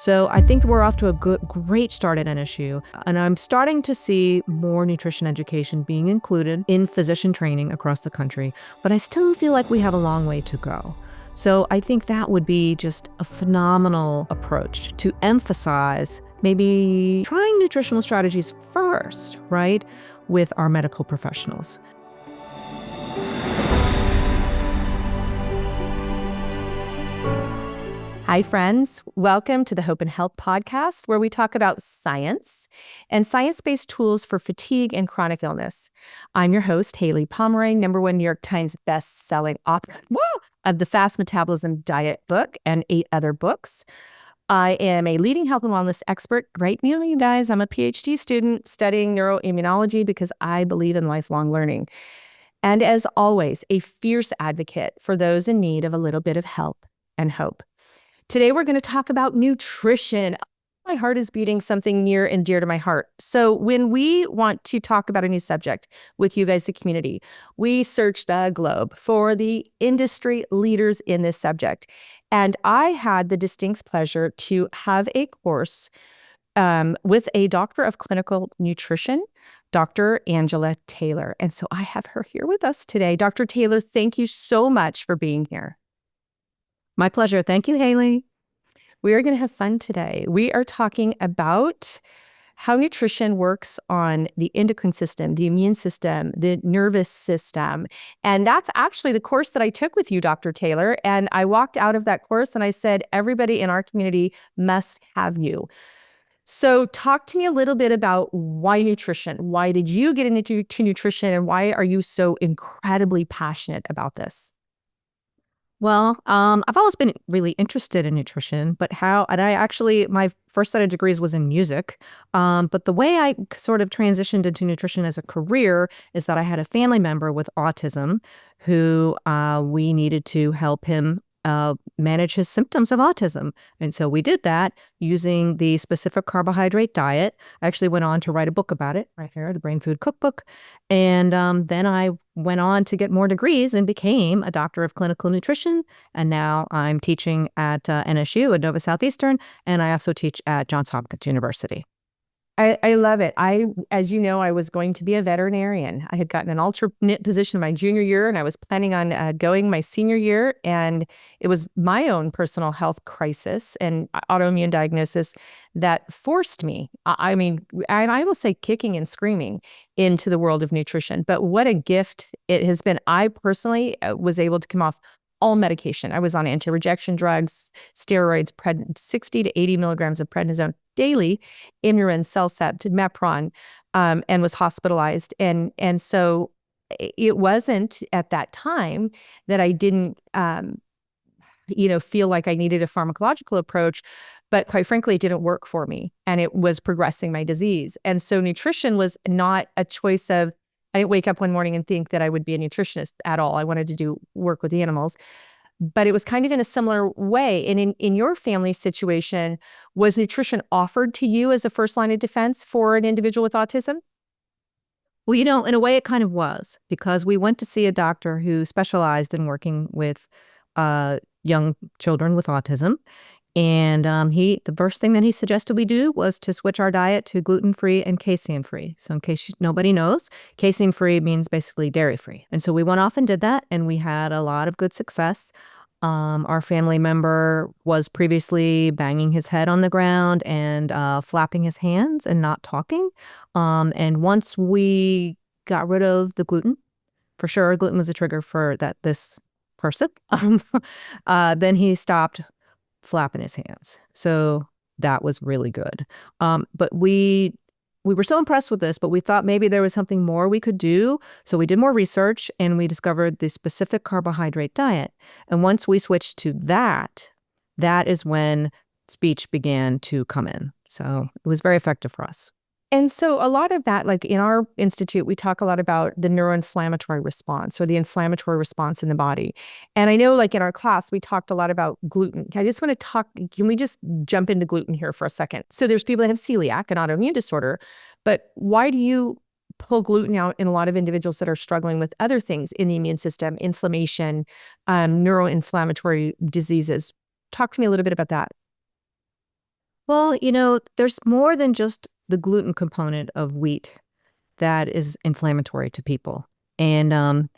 So I think we're off to a great start at NSU, and I'm starting to see more nutrition education being included in physician training across the country, but I still feel like we have a long way to go. So I think that would be just a phenomenal approach to emphasize maybe trying nutritional strategies first, right, with our medical professionals. Hi, friends. Welcome to the Hope and Health podcast, where we talk about science and science-based tools for fatigue and chronic illness. I'm your host, Haylie Pomroy, #1 New York Times best-selling author of the Fast Metabolism Diet book and 8 other books. I am a leading health and wellness expert. Right now, you guys, I'm a PhD student studying Neuro-Immunology because I believe in lifelong learning. And as always, a fierce advocate for those in need of a little bit of help and hope. Today, we're going to talk about nutrition. My heart is beating something near and dear to my heart. So when we want to talk about a new subject with you guys, the community, we search the globe for the industry leaders in this subject. And I had the distinct pleasure to have a course with a doctor of clinical nutrition, Dr. Angela Taylor. And so I have her here with us today. Dr. Taylor, thank you so much for being here. My pleasure. Thank you, Haylie. We are going to have fun today. We are talking about how nutrition works on the endocrine system, the immune system, the nervous system. And that's actually the course that I took with you, Dr. Taylor. And I walked out of that course and I said, everybody in our community must have you. So talk to me a little bit about why nutrition. Why did you get into nutrition, and why are you so incredibly passionate about this? Well, I've always been really interested in nutrition, my first set of degrees was in music. But the way I sort of transitioned into nutrition as a career is that I had a family member with autism who we needed to help him manage his symptoms of autism. And so we did that using the specific carbohydrate diet. I actually went on to write a book about it right here, the BrainFood Cookbook. And then I went on to get more degrees and became a doctor of clinical nutrition. And now I'm teaching at NSU at Nova Southeastern, and I also teach at Johns Hopkins University. I love it. As you know, I was going to be a veterinarian. I had gotten an alternate position my junior year, and I was planning on going my senior year. And it was my own personal health crisis and autoimmune diagnosis that forced me, I will say kicking and screaming, into the world of nutrition. But what a gift it has been. I personally was able to come off all medication. I was on anti-rejection drugs, steroids, 60 to 80 milligrams of prednisone daily, Imurin, Cellcept, Mepron, and was hospitalized. And so it wasn't at that time that I didn't, feel like I needed a pharmacological approach, but quite frankly, it didn't work for me, and it was progressing my disease. And so nutrition was not a choice of, I didn't wake up one morning and think that I would be a nutritionist at all. I wanted to do work with the animals. But it was kind of in a similar way. And in your family situation, was nutrition offered to you as a first line of defense for an individual with autism? Well, in a way it kind of was, because we went to see a doctor who specialized in working with young children with autism. And the first thing that he suggested we do was to switch our diet to gluten-free and casein-free. So in case nobody knows, casein-free means basically dairy-free. And so we went off and did that, and we had a lot of good success. Our family member was previously banging his head on the ground and flapping his hands and not talking. And once we got rid of the gluten, for sure, gluten was a trigger for this person, then he stopped flapping his hands. So that was really good. But we were so impressed with this, but we thought maybe there was something more we could do. So we did more research, and we discovered the specific carbohydrate diet. And once we switched to that is when speech began to come in. So it was very effective for us. And so a lot of that, like in our institute, we talk a lot about the neuroinflammatory response, or the inflammatory response in the body. And I know, like in our class, we talked a lot about gluten. I just want to can we just jump into gluten here for a second? So there's people that have celiac, an autoimmune disorder, but why do you pull gluten out in a lot of individuals that are struggling with other things in the immune system, inflammation, neuroinflammatory diseases? Talk to me a little bit about that. Well, there's more than just the gluten component of wheat that is inflammatory to people. And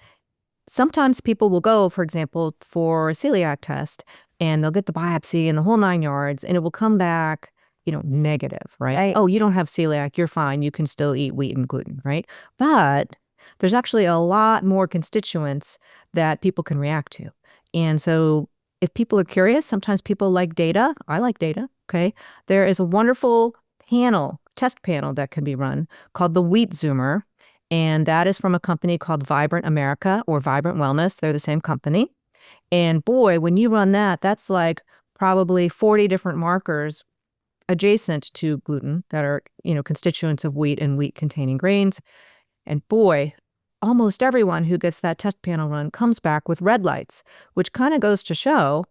sometimes people will go, for example, for a celiac test, and they'll get the biopsy and the whole 9 yards, and it will come back, negative, right? Oh, you don't have celiac, you're fine. You can still eat wheat and gluten, right? But there's actually a lot more constituents that people can react to. And so if people are curious, sometimes people like data. I like data, okay? There is a wonderful test panel that can be run called the Wheat Zoomer. And that is from a company called Vibrant America or Vibrant Wellness. They're the same company. And boy, when you run that, that's like probably 40 different markers adjacent to gluten that are, constituents of wheat and wheat-containing grains. And boy, almost everyone who gets that test panel run comes back with red lights, which kind of goes to show,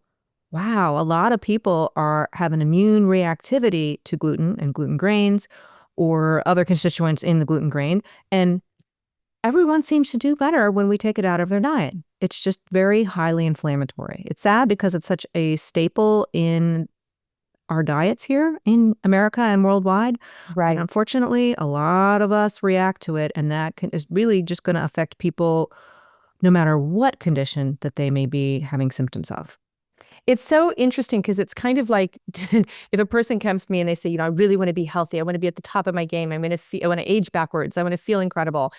wow, a lot of people have an immune reactivity to gluten and gluten grains or other constituents in the gluten grain. And everyone seems to do better when we take it out of their diet. It's just very highly inflammatory. It's sad because it's such a staple in our diets here in America and worldwide. Right. And unfortunately, a lot of us react to it, and that is really just going to affect people no matter what condition that they may be having symptoms of. It's so interesting because it's kind of like if a person comes to me and they say, I really want to be healthy. I want to be at the top of my game. I want to age backwards. I want to feel incredible.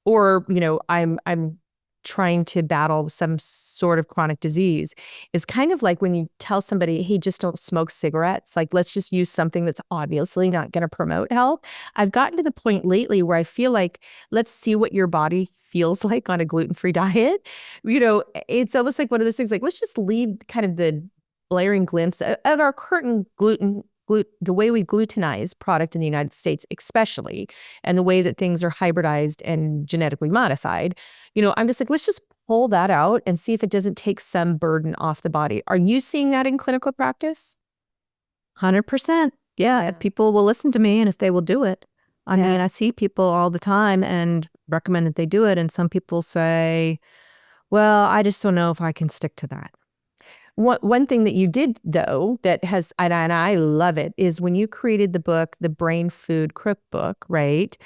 Or, I'm trying to battle some sort of chronic disease. It's kind of like when you tell somebody, hey, just don't smoke cigarettes. Like, let's just use something that's obviously not going to promote health. I've gotten to the point lately where I feel like, let's see what your body feels like on a gluten-free diet. It's almost like one of those things, like, let's just leave kind of the blaring glimpse at our current the way we glutenize product in the United States, especially, and the way that things are hybridized and genetically modified. I'm just like, let's just pull that out and see if it doesn't take some burden off the body. Are you seeing that in clinical practice? 100%. Yeah. If people will listen to me and if they will do it. I mean, I see people all the time and recommend that they do it. And some people say, well, I just don't know if I can stick to that. One thing that you did, though, that has, and I love it, is when you created the book, the BrainFood Cookbook, right?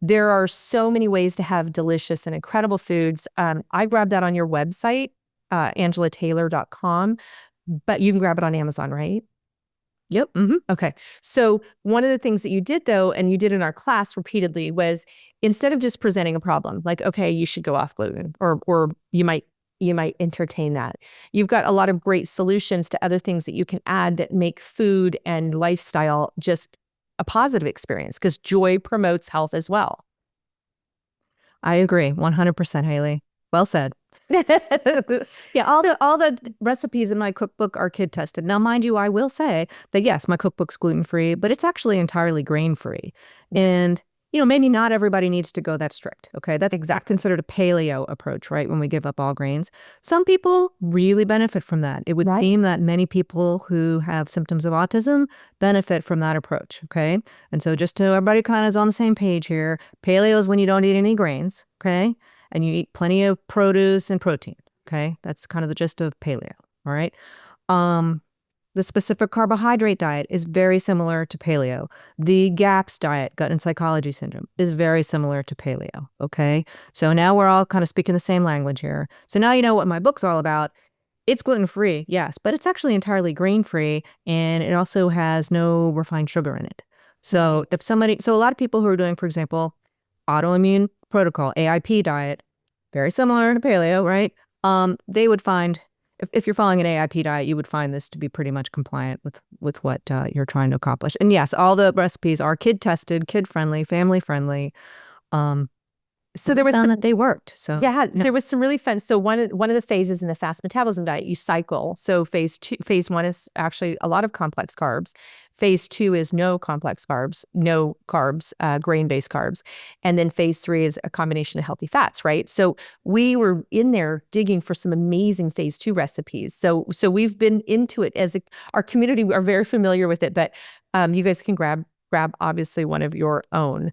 There are so many ways to have delicious and incredible foods. I grabbed that on your website, angelataylor.com, but you can grab it on Amazon, right? Yep. Mm-hmm. Okay. So one of the things that you did, though, and you did in our class repeatedly, was instead of just presenting a problem, like, okay, you should go off gluten, or you might entertain that. You've got a lot of great solutions to other things that you can add that make food and lifestyle just a positive experience, because joy promotes health as well. I agree. 100%, Haylie. Well said. Yeah, all the recipes in my cookbook are kid tested. Now, mind you, I will say that yes, my cookbook's gluten-free, but it's actually entirely grain-free. And maybe not everybody needs to go that strict. Okay, that's exactly considered a paleo approach, right? When we give up all grains, some people really benefit from that. It would seem that many people who have symptoms of autism benefit from that approach. Okay, and so just so everybody kind of is on the same page here, paleo is when you don't eat any grains. Okay, and you eat plenty of produce and protein. Okay, that's kind of the gist of paleo. All right. The specific carbohydrate diet is very similar to paleo. The GAPS diet, gut and psychology syndrome, is very similar to paleo. Okay. So now we're all kind of speaking the same language here. So now you know what my book's all about. It's gluten-free, yes, but it's actually entirely grain-free, and it also has no refined sugar in it. So so a lot of people who are doing, for example, autoimmune protocol, AIP diet, very similar to paleo, right? They would find, if you're following an AIP diet, you would find this to be pretty much compliant with what you're trying to accomplish. And yes, all the recipes are kid-tested, kid-friendly, family-friendly. So there was found that they worked. So there was some really fun. So one of the phases in the fast metabolism diet, you cycle. So phase 1 is actually a lot of complex carbs. Phase 2 is no complex carbs, no carbs, grain-based carbs. And then phase 3 is a combination of healthy fats, right? So we were in there digging for some amazing phase 2 recipes. So we've been into it our community are very familiar with it, but you guys can grab obviously one of your own.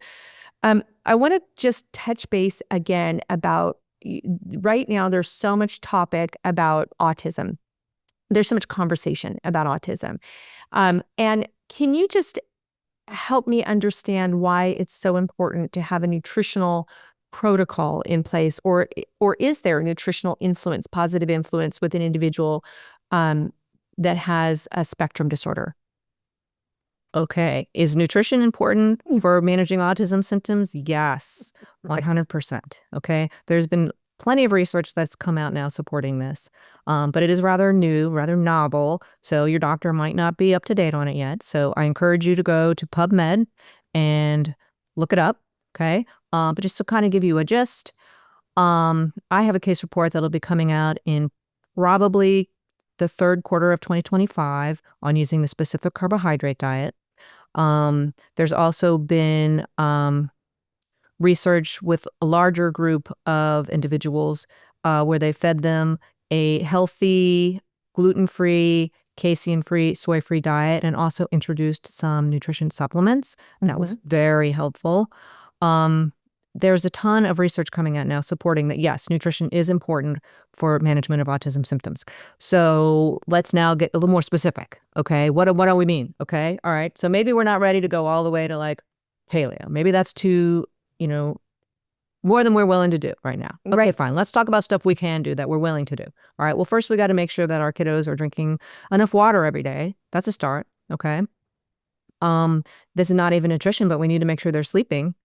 I want to just touch base again about right now. There's so much topic about autism. There's so much conversation about autism. And Can you just help me understand why it's so important to have a nutritional protocol in place, or is there a nutritional influence, positive influence with an individual that has a spectrum disorder? Okay. Is nutrition important for managing autism symptoms? Yes, 100%. Okay. There's been plenty of research that's come out now supporting this, but it is rather new, rather novel. So your doctor might not be up to date on it yet. So I encourage you to go to PubMed and look it up. Okay. But just to kind of give you a gist, I have a case report that'll be coming out in probably the third quarter of 2025 on using the specific carbohydrate diet. There's also been research with a larger group of individuals where they fed them a healthy, gluten-free, casein-free, soy-free diet and also introduced some nutrition supplements. And that was very helpful. There's a ton of research coming out now supporting that, yes, nutrition is important for management of autism symptoms. So let's now get a little more specific, okay? What do we mean, okay? All right, so maybe we're not ready to go all the way to like paleo. Maybe that's too, more than we're willing to do right now. Okay, fine. Let's talk about stuff we can do that we're willing to do. All right, well, first we got to make sure that our kiddos are drinking enough water every day. That's a start, okay? This is not even nutrition, but we need to make sure they're sleeping.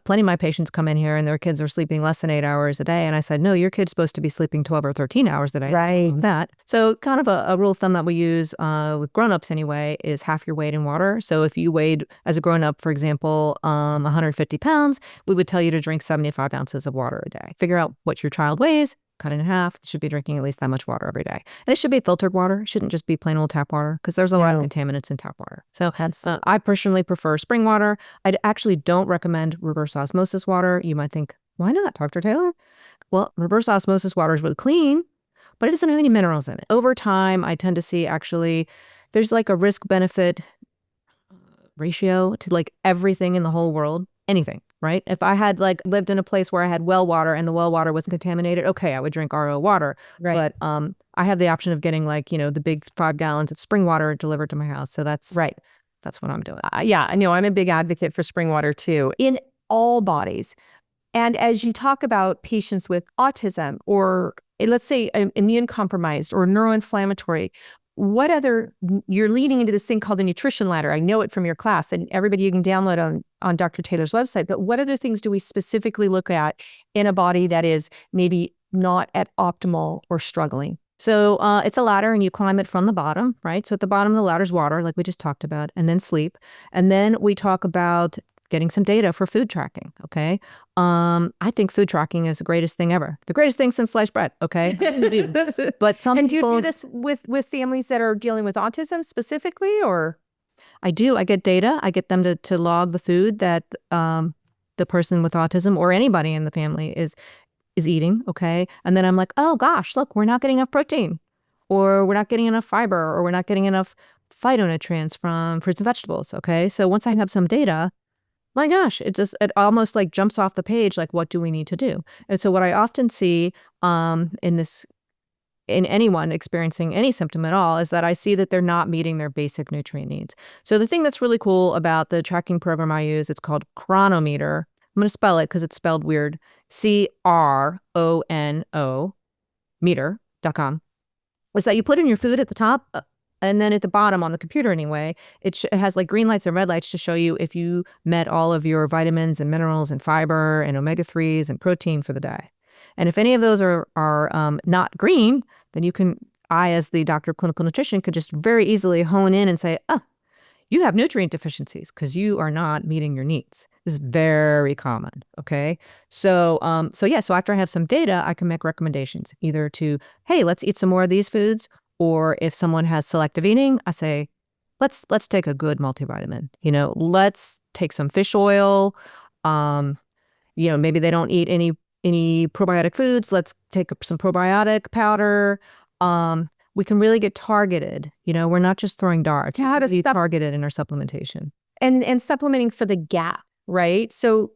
Plenty of my patients come in here and their kids are sleeping less than 8 hours a day. And I said, no, your kid's supposed to be sleeping 12 or 13 hours a day. Right. That. So kind of a rule of thumb that we use with grownups anyway is half your weight in water. So if you weighed as a grown-up, for example, 150 pounds, we would tell you to drink 75 ounces of water a day. Figure out what your child weighs, cut it in half. Should be drinking at least that much water every day. And it should be filtered water. It shouldn't just be plain old tap water because there's a lot of contaminants in tap water. So I personally prefer spring water. I actually don't recommend reverse osmosis water. You might think, why not, Dr. Taylor? Well, reverse osmosis water is really clean, but it doesn't have any minerals in it. Over time, I tend to see actually there's like a risk-benefit ratio to like everything in the whole world. Anything, right? If I had like lived in a place where I had well water and the well water wasn't contaminated, okay, I would drink RO water. Right. But I have the option of getting like, the big 5 gallons of spring water delivered to my house. So that's right. That's what I'm doing. Yeah, I know. I'm a big advocate for spring water too, in all bodies. And as you talk about patients with autism or let's say immune compromised or neuroinflammatory, what other, you're leading into this thing called the nutrition ladder. I know it from your class and everybody you can download on Dr. Taylor's website, but what other things do we specifically look at in a body that is maybe not at optimal or struggling? So it's a ladder and you climb it from the bottom, right? So at the bottom of the ladder is water, like we just talked about, and then sleep. And then we talk about getting some data for food tracking, okay? I think food tracking is the greatest thing ever. The greatest thing since sliced bread, okay? But some and people... do you do this with families that are dealing with autism specifically, or? I do. I get data. I get them to log the food that the person with autism or anybody in the family is eating, okay? And then I'm like, oh gosh, look, we're not getting enough protein, or we're not getting enough fiber, or we're not getting enough phytonutrients from fruits and vegetables, okay? So once I have some data, my gosh, it almost like jumps off the page, like what do we need to do? And so what I often see in anyone experiencing any symptom at all is that I see that they're not meeting their basic nutrient needs. So the thing that's really cool about the tracking program I use, it's called Chronometer. I'm going to spell it because it's spelled weird. CRONO meter.com. Is that you put in your food at the top and then at the bottom on the computer anyway, it has like green lights and red lights to show you if you met all of your vitamins and minerals and fiber and omega-3s and protein for the day. And if any of those are not green, then I as the doctor of clinical nutrition could just very easily hone in and say, oh, you have nutrient deficiencies because you are not meeting your needs. This is very common, okay? So after I have some data, I can make recommendations either to, hey, let's eat some more of these foods, or if someone has selective eating, I say, let's take a good multivitamin. Let's take some fish oil. Maybe they don't eat any probiotic foods. Let's take some probiotic powder. We can really get targeted. We're not just throwing darts. How to be targeted in our supplementation. And supplementing for the gap, right? So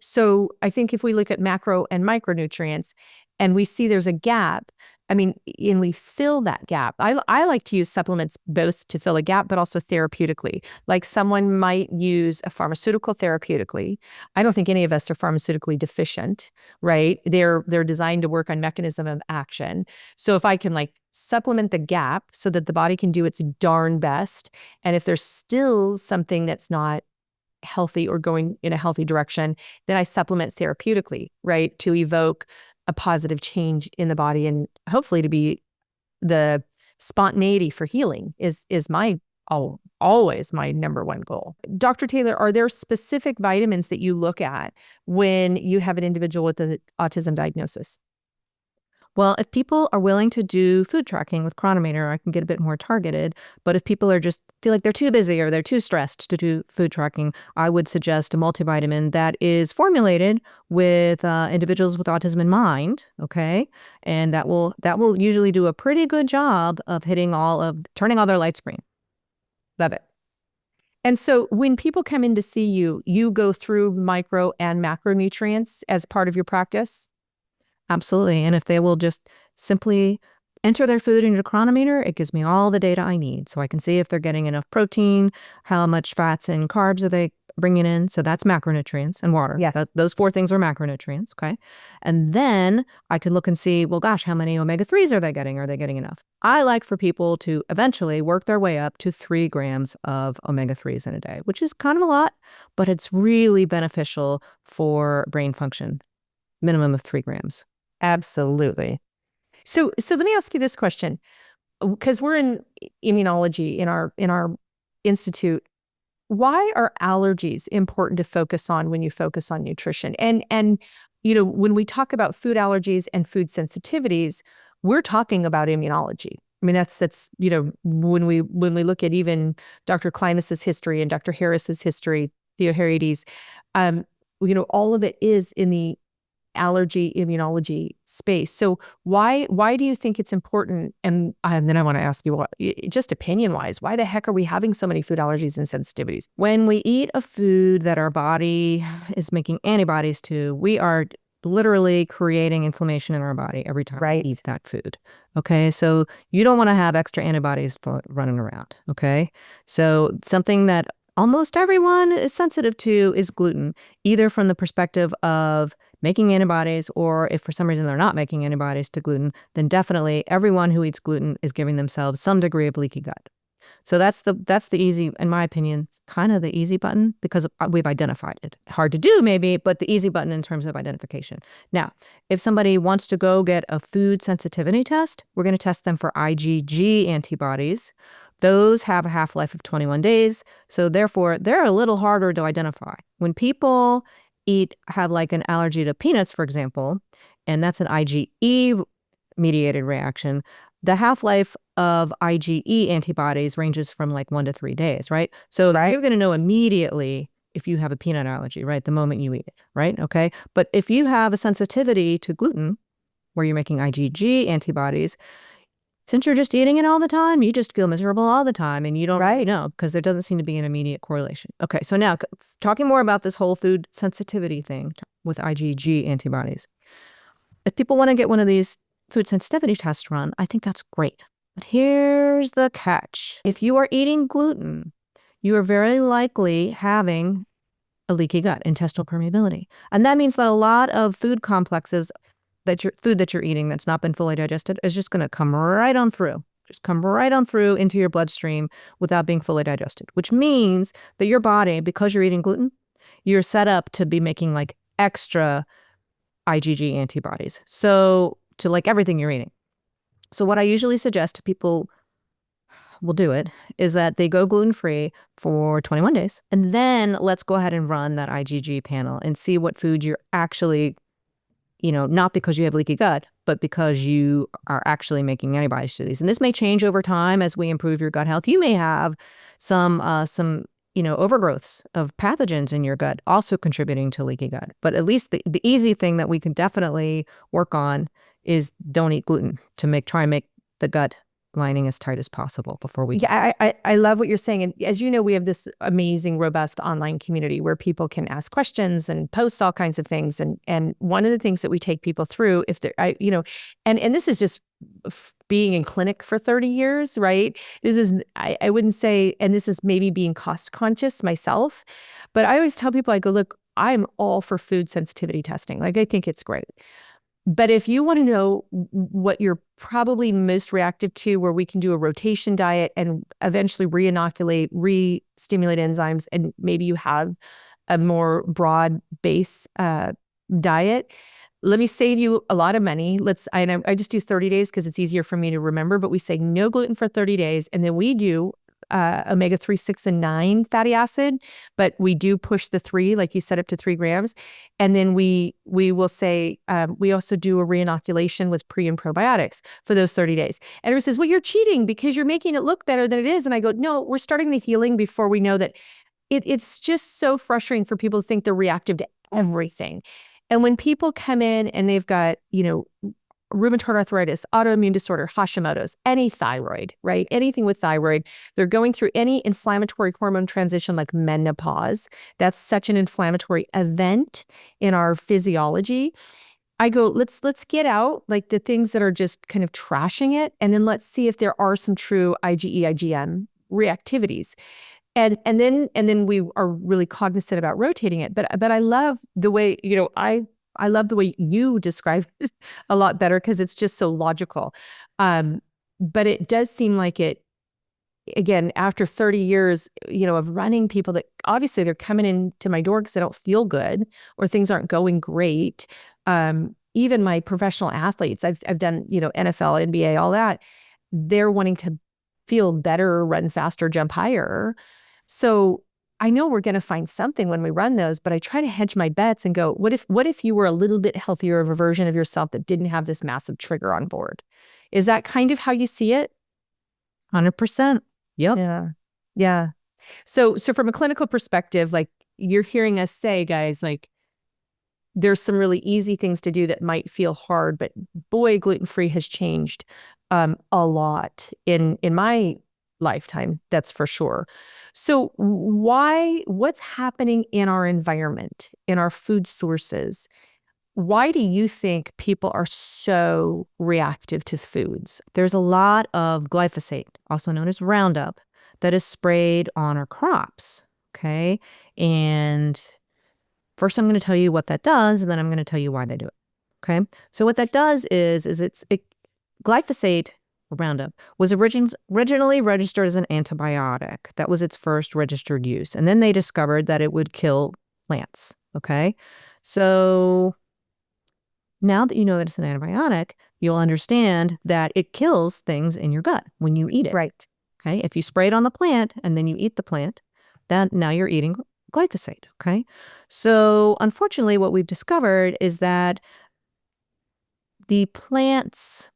I think if we look at macro and micronutrients and we see there's a gap, I mean, and we fill that gap. I like to use supplements both to fill a gap, but also therapeutically. Like someone might use a pharmaceutical therapeutically. I don't think any of us are pharmaceutically deficient, right? They're designed to work on mechanism of action. So if I can like supplement the gap so that the body can do its darn best, and if there's still something that's not healthy or going in a healthy direction, then I supplement therapeutically, right? To evoke a positive change in the body and hopefully to be the spontaneity for healing is my always my number one goal. Dr. Taylor, are there specific vitamins that you look at when you have an individual with an autism diagnosis? Well, if people are willing to do food tracking with Chronometer, I can get a bit more targeted. But if people are just feel like they're too busy or they're too stressed to do food tracking, I would suggest a multivitamin that is formulated with individuals with autism in mind. Okay, and that will usually do a pretty good job of turning all their lights green. Love it. And so when people come in to see you, you go through micro and macronutrients as part of your practice? Absolutely. And if they will just simply enter their food into Chronometer, it gives me all the data I need. So I can see if they're getting enough protein, how much fats and carbs are they bringing in. So that's macronutrients and water. Yes. Those 4 things are macronutrients. Okay. And then I can look and see, well, gosh, how many omega-3s are they getting? Are they getting enough? I like for people to eventually work their way up to 3 grams of omega-3s in a day, which is kind of a lot, but it's really beneficial for brain function. Minimum of 3 grams. Absolutely. So let me ask you this question, because we're in immunology in our institute. Why are allergies important to focus on when you focus on nutrition? And when we talk about food allergies and food sensitivities, we're talking about immunology. I mean, that's when we look at even Dr. Kleines's history and Dr. Harris's history, Theoharides, all of it is in the allergy immunology space. So why do you think it's important? And then I want to ask you, just opinion wise, why the heck are we having so many food allergies and sensitivities? When we eat a food that our body is making antibodies to, we are literally creating inflammation in our body every time we eat that food. Okay, so you don't want to have extra antibodies running around. Okay, so something that almost everyone is sensitive to is gluten, either from the perspective of making antibodies, or if for some reason they're not making antibodies to gluten, then definitely everyone who eats gluten is giving themselves some degree of leaky gut. So that's the easy, in my opinion, kind of the easy button because we've identified it. Hard to do maybe, but the easy button in terms of identification. Now, if somebody wants to go get a food sensitivity test, we're going to test them for IgG antibodies. Those have a half-life of 21 days. So therefore, they're a little harder to identify. When people have like an allergy to peanuts, for example, and that's an IgE mediated reaction, the half-life of IgE antibodies ranges from like 1 to 3 days, right? So you're going to know immediately if you have a peanut allergy, right? The moment you eat it, right? Okay. But if you have a sensitivity to gluten, where you're making IgG antibodies, since you're just eating it all the time, you just feel miserable all the time, and you don't know because there doesn't seem to be an immediate correlation. Okay, so now talking more about this whole food sensitivity thing with IgG antibodies. If people want to get one of these food sensitivity tests run, I think that's great. But here's the catch. If you are eating gluten, you are very likely having a leaky gut, intestinal permeability. And that means that a lot of food complexes food that you're eating that's not been fully digested is just going to come right on through. Just come right on through into your bloodstream without being fully digested, which means that your body, because you're eating gluten, you're set up to be making like extra IgG antibodies. So to like everything you're eating. So what I usually suggest to people will do it is that they go gluten-free for 21 days. And then let's go ahead and run that IgG panel and see what food you're actually, not because you have leaky gut, but because you are actually making antibodies to these. And this may change over time as we improve your gut health. You may have some overgrowths of pathogens in your gut also contributing to leaky gut. But at least the easy thing that we can definitely work on is don't eat gluten to try and make the gut lining as tight as possible before we. Yeah, I love what you're saying. And as you know, we have this amazing, robust online community where people can ask questions and post all kinds of things. And one of the things that we take people through, if they're, and this is just being in clinic for 30 years, right? This is, I wouldn't say, and this is maybe being cost conscious myself, but I always tell people, I go, look, I'm all for food sensitivity testing. Like, I think it's great. But if you want to know what you're probably most reactive to, where we can do a rotation diet and eventually re-inoculate, re-stimulate enzymes, and maybe you have a more broad base diet, let me save you a lot of money. I just do 30 days because it's easier for me to remember, but we say no gluten for 30 days. And then we do omega-3, 6, and 9 fatty acid, but we do push the 3, like you said, up to 3 grams. And then we will say, we also do a re-inoculation with pre and probiotics for those 30 days. And everyone says, well, you're cheating because you're making it look better than it is. And I go, no, we're starting the healing before we know that. It's just so frustrating for people to think they're reactive to everything. And when people come in and they've got, rheumatoid arthritis, autoimmune disorder, Hashimoto's, any thyroid, right? Anything with thyroid, they're going through any inflammatory hormone transition like menopause. That's such an inflammatory event in our physiology. I go, let's get out like the things that are just kind of trashing it, and then let's see if there are some true IgE, IgM reactivities. And then we are really cognizant about rotating it. But I love the way, I love the way you describe it a lot better because it's just so logical. But it does seem like it, again, after 30 years, of running people that obviously they're coming into my door because they don't feel good or things aren't going great. Even my professional athletes, I've done, NFL, NBA, all that, they're wanting to feel better, run faster, jump higher. So I know we're going to find something when we run those, but I try to hedge my bets and go, what if you were a little bit healthier of a version of yourself that didn't have this massive trigger on board? Is that kind of how you see it? 100%. Yep. Yeah. Yeah. So from a clinical perspective, like you're hearing us say, guys, like there's some really easy things to do that might feel hard, but boy, gluten-free has changed a lot in my lifetime, that's for sure. So what's happening in our environment, in our food sources? Why do you think people are so reactive to foods? There's a lot of glyphosate, also known as Roundup, that is sprayed on our crops, okay? And first I'm going to tell you what that does, and then I'm going to tell you why they do it, okay? So what that does is glyphosate, Roundup, was originally registered as an antibiotic. That was its first registered use. And then they discovered that it would kill plants, okay? So now that you know that it's an antibiotic, you'll understand that it kills things in your gut when you eat it. Right. Okay? If you spray it on the plant and then you eat the plant, then now you're eating glyphosate, okay? So unfortunately, what we've discovered is that the plants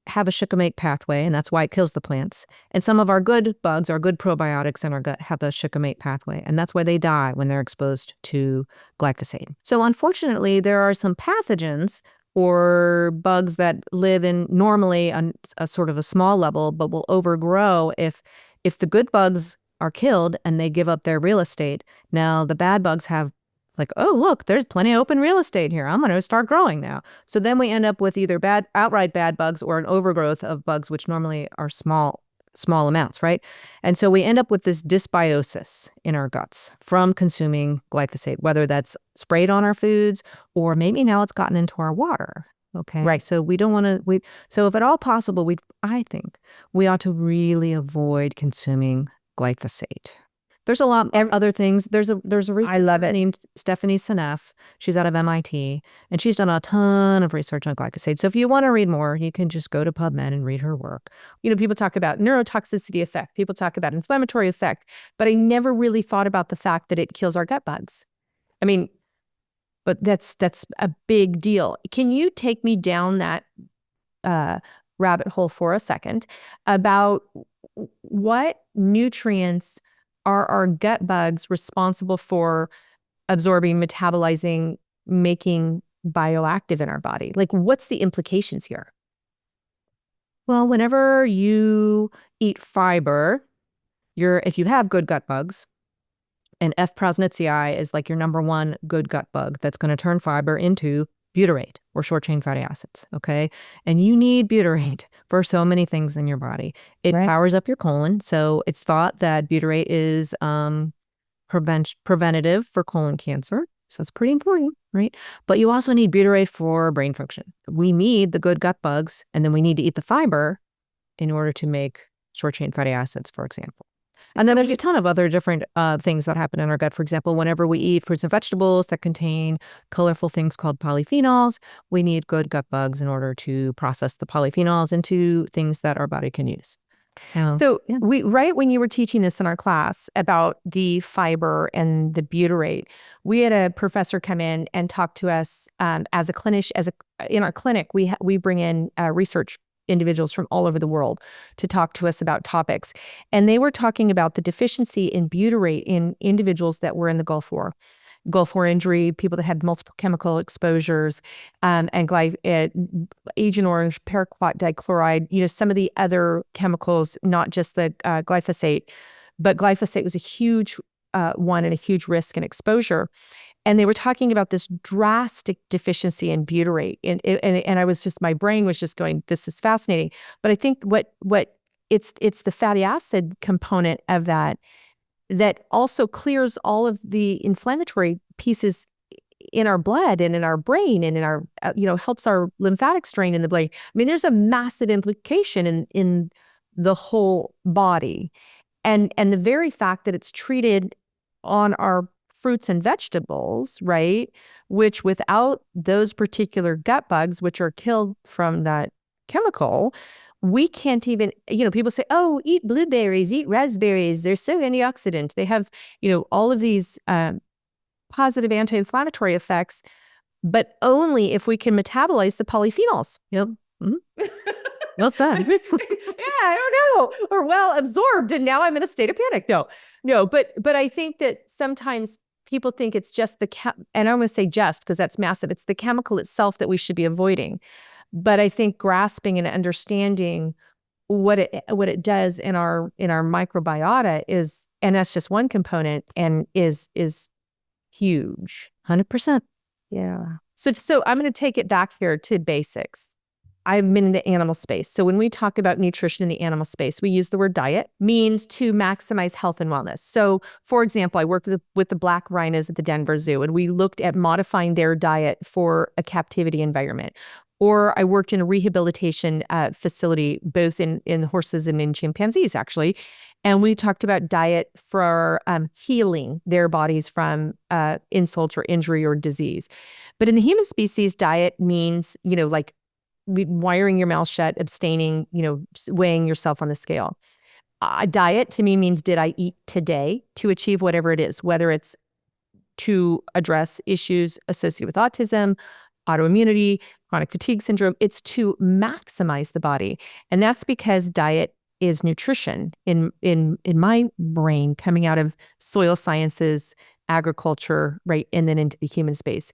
have a shikimate pathway, and that's why it kills the plants. And some of our good bugs, our good probiotics in our gut have a shikimate pathway, and that's why they die when they're exposed to glyphosate. So unfortunately, there are some pathogens or bugs that live in normally on a sort of a small level, but will overgrow if the good bugs are killed and they give up their real estate. Now the bad bugs have like, oh, look, there's plenty of open real estate here. I'm going to start growing now. So then we end up with either outright bad bugs or an overgrowth of bugs, which normally are small amounts, right? And so we end up with this dysbiosis in our guts from consuming glyphosate, whether that's sprayed on our foods or maybe now it's gotten into our water. Okay. Right. So we don't want to, so if at all possible, I think we ought to really avoid consuming glyphosate. There's a lot of other things. There's a researcher I love it. named Stephanie Seneff. She's out of MIT, and she's done a ton of research on glyphosate. So if you want to read more, you can just go to PubMed and read her work. People talk about neurotoxicity effect. People talk about inflammatory effect, but I never really thought about the fact that it kills our gut bugs. I mean, but that's a big deal. Can you take me down that rabbit hole for a second about what nutrients are our gut bugs responsible for absorbing, metabolizing, making bioactive in our body? Like, what's the implications here? Well, whenever you eat fiber, if you have good gut bugs, and F. prausnitzii is like your number one good gut bug that's going to turn fiber into butyrate or short-chain fatty acids, okay? And you need butyrate for so many things in your body. It powers up your colon. So it's thought that butyrate is preventative for colon cancer. So it's pretty important, right? But you also need butyrate for brain function. We need the good gut bugs, and then we need to eat the fiber in order to make short-chain fatty acids, for example. And then there's a ton of other different things that happen in our gut. For example, whenever we eat fruits and vegetables that contain colorful things called polyphenols, we need good gut bugs in order to process the polyphenols into things that our body can use. So when you were teaching this in our class about the fiber and the butyrate, we had a professor come in and talk to us as a clinician. In our clinic, we bring in research individuals from all over the world to talk to us about topics. And they were talking about the deficiency in butyrate in individuals that were in the Gulf War injury, people that had multiple chemical exposures, and Agent Orange, paraquat dichloride, some of the other chemicals, not just the glyphosate, but glyphosate was a huge one and a huge risk and exposure. And they were talking about this drastic deficiency in butyrate. And I was my brain was just going, this is fascinating. But I think it's the fatty acid component of that also clears all of the inflammatory pieces in our blood and in our brain and in our, helps our lymphatic strain in the brain. I mean, there's a massive implication in the whole body. And the very fact that it's treated on our fruits and vegetables, right? Which without those particular gut bugs, which are killed from that chemical, we can't even, people say, oh, eat blueberries, eat raspberries. They're so antioxidant. They have, all of these positive anti-inflammatory effects, but only if we can metabolize the polyphenols. Yep. Mm-hmm. What's that? I don't know. Or well absorbed, and now I'm in a state of panic. No. But I think that sometimes people think it's just and I'm going to say just because that's massive. It's the chemical itself that we should be avoiding. But I think grasping and understanding what it does in our microbiota is, and that's just one component, and is huge. 100%. Yeah. So I'm going to take it back here to basics. I've been in the animal space. So when we talk about nutrition in the animal space, we use the word diet, means to maximize health and wellness. So for example, I worked with the black rhinos at the Denver Zoo, and we looked at modifying their diet for a captivity environment. Or I worked in a rehabilitation facility, both in horses and in chimpanzees, actually. And we talked about diet for healing their bodies from insult or injury or disease. But in the human species, diet means, like wiring your mouth shut, abstaining, weighing yourself on the scale. Diet to me means, did I eat today to achieve whatever it is, whether it's to address issues associated with autism, autoimmunity, chronic fatigue syndrome. It's to maximize the body. And that's because diet is nutrition in my brain, coming out of soil sciences, agriculture, right, and then into the human space.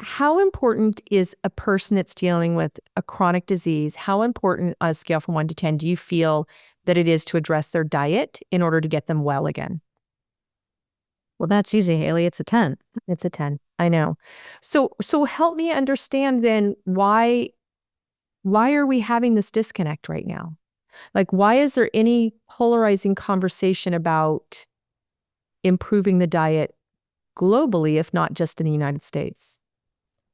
How important is a person that's dealing with a chronic disease? How important on a scale from 1 to 10 do you feel that it is to address their diet in order to get them well again? Well, that's easy, Haylie. It's a 10. It's a 10. I know. So help me understand then why are we having this disconnect right now? Like, why is there any polarizing conversation about improving the diet globally, if not just in the United States?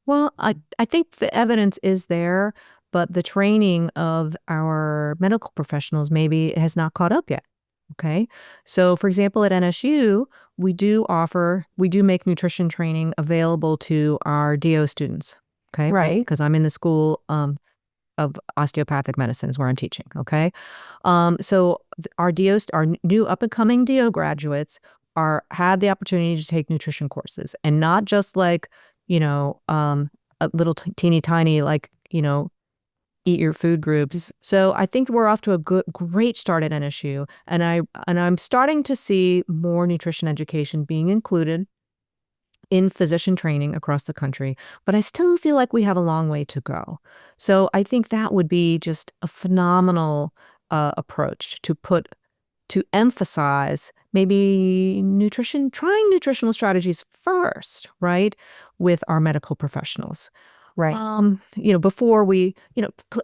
Well, I think the evidence is there, but the training of our medical professionals maybe has not caught up yet. Okay. So for example, at NSU, we do make nutrition training available to our DO students. Okay. Right. Because I'm in the school of osteopathic medicine is where I'm teaching. Okay. So our new up and coming DO graduates had the opportunity to take nutrition courses, and not just like, a little teeny tiny, like, eat your food groups. So I think we're off to a great start at NSU, and I'm starting to see more nutrition education being included in physician training across the country, but I still feel like we have a long way to go. So I think that would be just a phenomenal approach to to emphasize maybe trying nutritional strategies first, right, with our medical professionals. Right. Before we,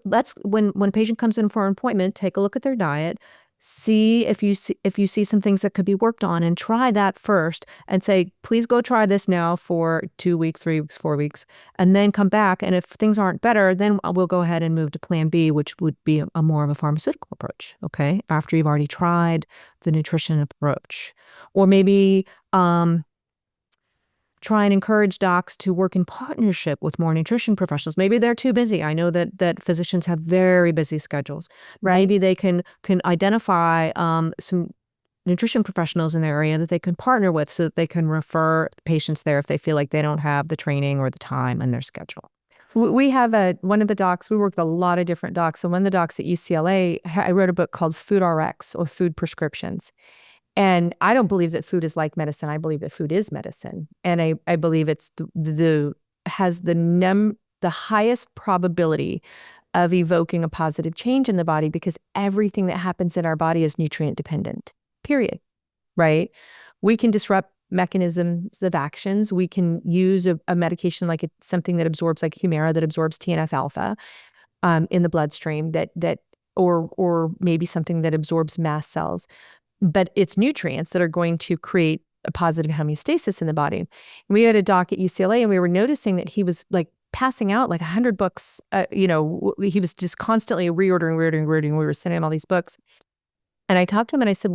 let's when a patient comes in for an appointment, take a look at their diet, see if you see some things that could be worked on, and try that first, and say, please go try this now for 2 weeks, 3 weeks, 4 weeks, and then come back. And if things aren't better, then we'll go ahead and move to Plan B, which would be a more of a pharmaceutical approach. Okay, after you've already tried the nutrition approach, or maybe try and encourage docs to work in partnership with more nutrition professionals. Maybe they're too busy. I know that physicians have very busy schedules. Right. Maybe they can identify some nutrition professionals in their area that they can partner with, so that they can refer patients there if they feel like they don't have the training or the time in their schedule. We have one of the docs, we work with a lot of different docs. So one of the docs at UCLA, I wrote a book called Food RX, or Food Prescriptions. And I don't believe that food is like medicine. I believe that food is medicine. And I believe it's has the highest probability of evoking a positive change in the body, because everything that happens in our body is nutrient dependent, period, right? We can disrupt mechanisms of actions. We can use a medication like something that absorbs, like Humira, that absorbs TNF alpha in the bloodstream, or maybe something that absorbs mast cells. But it's nutrients that are going to create a positive homeostasis in the body. And we had a doc at UCLA, and we were noticing that he was like passing out like 100 books. He was just constantly reordering. We were sending him all these books. And I talked to him and I said,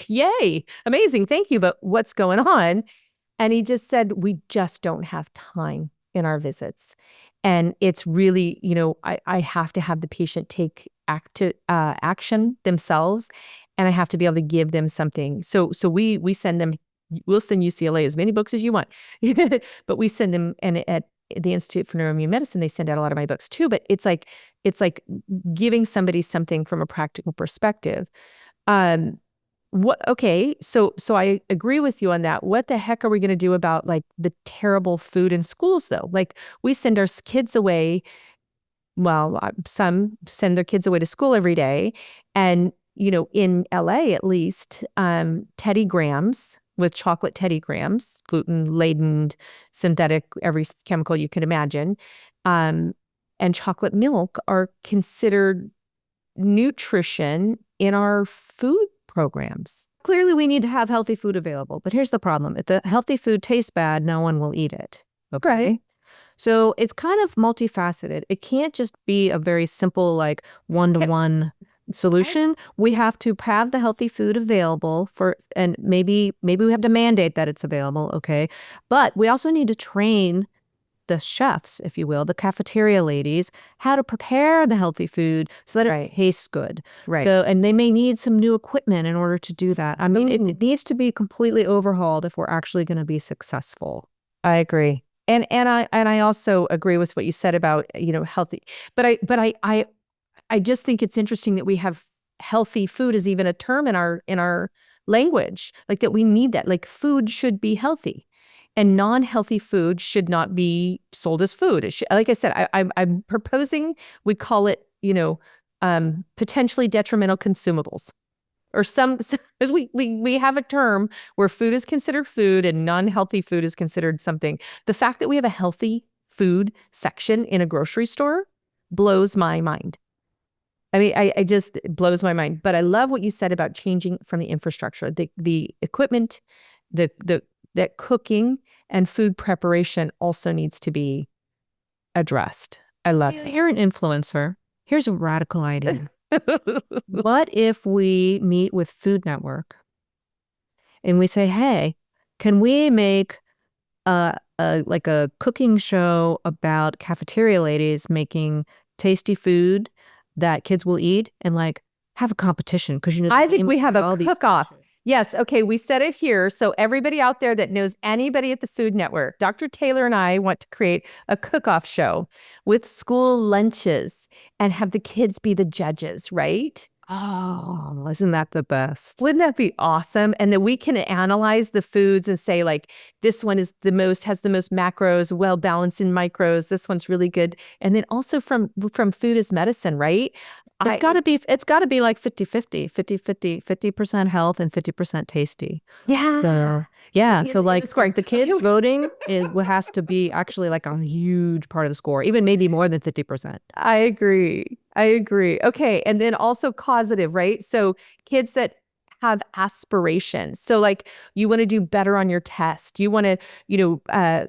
yay, amazing, thank you, but what's going on? And he just said, we just don't have time in our visits. And it's really, I have to have the patient take action themselves, and I have to be able to give them something. So we'll send UCLA as many books as you want, but we send them, and at the Institute for Neuro-Immune Medicine, they send out a lot of my books too. But it's like giving somebody something from a practical perspective. So I agree with you on that. What the heck are we going to do about like the terrible food in schools though? Like, we send our kids away. Well, some send their kids away to school every day. And, in LA at least, Teddy Grahams, with chocolate Teddy Grahams, gluten-laden, synthetic, every chemical you can imagine, and chocolate milk are considered nutrition in our food programs. Clearly, we need to have healthy food available. But here's the problem. If the healthy food tastes bad, no one will eat it. Okay? Right. So it's kind of multifaceted. It can't just be a very simple, like, one-to-one solution. We have to have the healthy food available and maybe we have to mandate that it's available, okay? But we also need to train the chefs, if you will, the cafeteria ladies, how to prepare the healthy food so that it tastes good. Right. So, and they may need some new equipment in order to do that. I mean, it needs to be completely overhauled if we're actually going to be successful. I agree. And I also agree with what you said about, healthy, but I just think it's interesting that we have healthy food as even a term in our language, like that we need that, like food should be healthy, and non-healthy food should not be sold as food. Like I said, I'm proposing we call it, potentially detrimental consumables. Or as we have a term where food is considered food and non-healthy food is considered something. The fact that we have a healthy food section in a grocery store blows my mind. I mean, it just blows my mind. But I love what you said about changing from the infrastructure, the equipment, that cooking and food preparation also needs to be addressed. I love it. You're an influencer. Here's a radical idea. What if we meet with Food Network and we say, hey, can we make like a cooking show about cafeteria ladies making tasty food that kids will eat, and like have a competition? Because I think we have a cook-off. Yes. Okay. We said it here. So everybody out there that knows anybody at the Food Network, Dr. Taylor and I want to create a cook-off show with school lunches and have the kids be the judges, right? Oh, isn't that the best? Wouldn't that be awesome? And that we can analyze the foods and say, like, this one has the most macros, well balanced in micros. This one's really good. And then also from food as medicine, right? It's gotta be like 50% health and 50% tasty. Yeah. So, yeah. So like scoring. the kids voting has to be actually like a huge part of the score, even maybe more than 50%. I agree. Okay. And then also causative, right? So kids that have aspirations. So like you want to do better on your test. You want to,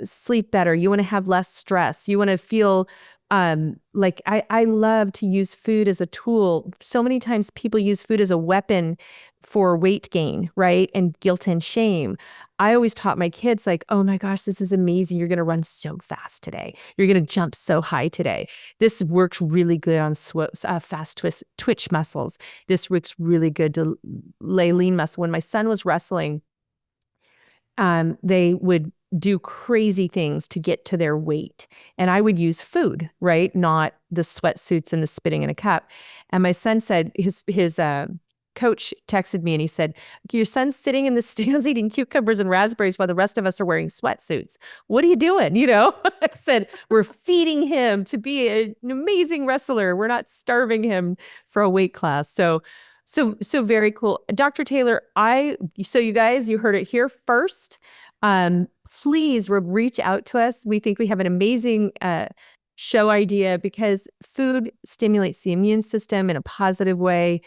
sleep better. You want to have less stress. You want to feel like I love to use food as a tool. So many times people use food as a weapon for weight gain, right? And guilt and shame. I always taught my kids like, oh my gosh, this is amazing. You're going to run so fast today. You're going to jump so high today. This works really good on fast twitch muscles. This works really good to lay lean muscle. When my son was wrestling, they would do crazy things to get to their weight. And I would use food, right? Not the sweatsuits and the spitting in a cup. And my son said, his coach texted me and he said, your son's sitting in the stands eating cucumbers and raspberries while the rest of us are wearing sweatsuits. What are you doing? I said, we're feeding him to be an amazing wrestler. We're not starving him for a weight class. So very cool. Dr. Taylor, so you guys, you heard it here first. Please reach out to us. We think we have an amazing show idea because food stimulates the immune system in a positive way.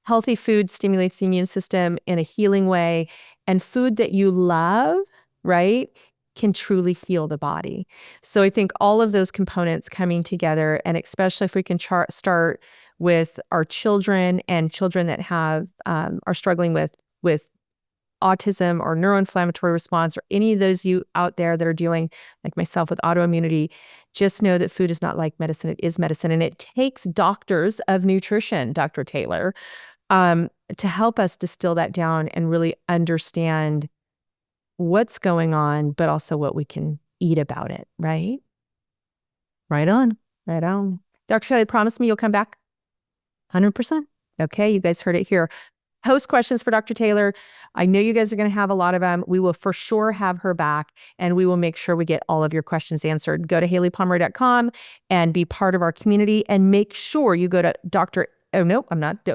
Healthy food stimulates the immune system in a healing way. And food that you love, right, can truly heal the body. So I think all of those components coming together, and especially if we can start with our children and children that have are struggling with autism or neuroinflammatory response, or any of those you out there that are dealing, like myself, with autoimmunity, just know that food is not like medicine. It is medicine. And it takes doctors of nutrition, Dr. Taylor, to help us distill that down and really understand what's going on, but also what we can eat about it, right? Right on. Dr. Taylor, promise me you'll come back? 100%. Okay, you guys heard it here. Post questions for Dr. Taylor. I know you guys are going to have a lot of them. We will for sure have her back, and we will make sure we get all of your questions answered. Go to HayliePomroy.com and be part of our community, and make sure you go to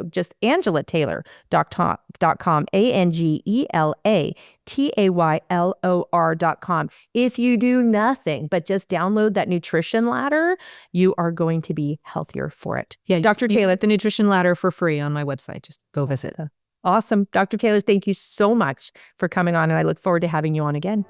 just AngelaTaylor.com, AngelaTaylor.com. If you do nothing but just download that nutrition ladder, you are going to be healthier for it. Yeah, Dr. Taylor, the nutrition ladder for free on my website. Just go visit. Awesome. Dr. Taylor, thank you so much for coming on, and I look forward to having you on again.